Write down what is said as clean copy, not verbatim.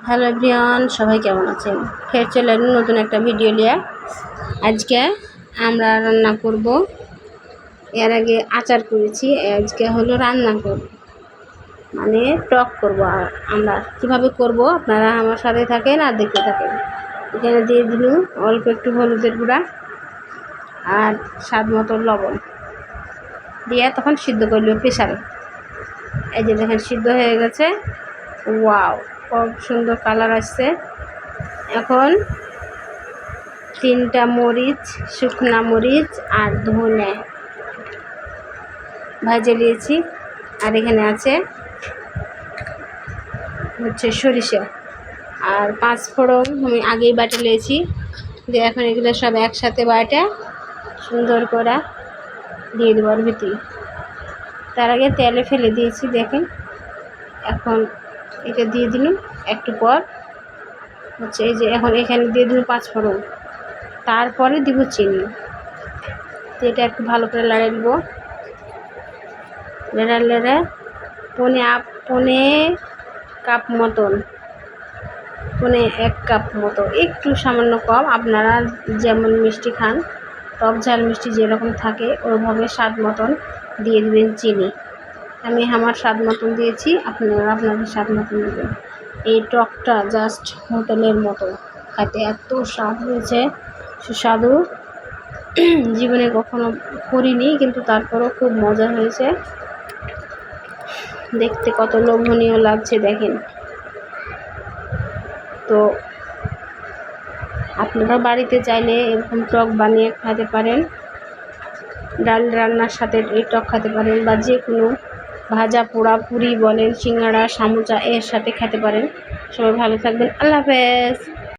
Hello everyone, সবাই কেমন আছেন? ফের চলে এলাম নতুন একটা ভিডিও নিয়ে। আজকে আমরা রান্না করব। এর আগে আচার করেছি, আজকে হলো রান্না করব, মানে টক করব। আর আমরা কীভাবে করব আপনারা আমার সাথে থাকেন আর দেখতে থাকেন। এখানে দিয়ে দিলাম অল্প একটু হলুদের গুঁড়া আর স্বাদ মতো লবণ দিয়ে তখন সিদ্ধ করল প্রেসারে। এই যে দেখেন সিদ্ধ হয়ে গেছে। ওয়াও, খুব সুন্দর কালার আসছে। এখন 3টা মরিচ, শুকনা মরিচ আর ধনে ভেজে নিয়েছি। আর এখানে আছে হচ্ছে সরিষা আর 5 ফোড়ন আমি আগেই বাটে নিয়েছি। দিয়ে এখন এগুলো সব একসাথে বাটা সুন্দর করে দিয়ে দেবো আর ভিতরে। তার আগে তেলে ফেলে দিয়েছি, দেখেন। এখন এটা দিয়ে দিলাম। একটু পর হচ্ছে এই যে এখন এখানে দিয়ে দিলাম 5 ফোড়ন, তারপরে দিব চিনি। তো এটা একটু ভালো করে লাড়ে দিব। লেড়ে পনে কাপ মতন, 1 কাপ মতো, একটু সামান্য কম। আপনারা যেমন মিষ্টি খান, টক ঝাল মিষ্টি যেরকম থাকে ওইভাবে স্বাদ মতন দিয়ে দেবেন চিনি। আমি আমার স্বাদ মতন দিয়েছি, আপনারা আপনাদের স্বাদ মতন দেবেন। এই টকটা জাস্ট হোটেলের মতো খাইতে, এত স্বাদ হয়েছে, সুস্বাদু। জীবনে কখনো করিনি, কিন্তু তারপরেও খুব মজা হয়েছে। দেখতে কত লোভনীয় লাগছে দেখেন। তো আপনারা বাড়িতে চাইলে এরকম টক বানিয়ে খেতে পারেন। ডাল রান্নার সাথে এই টক খেতে পারেন, বা যে কোনো ভাজা পোড়া পুরি বলেন, সিঙ্গাড়া, সামোসা এর সাথে খেতে পারেন। সবাই ভালো থাকবেন। আল্লাহ হাফেজ।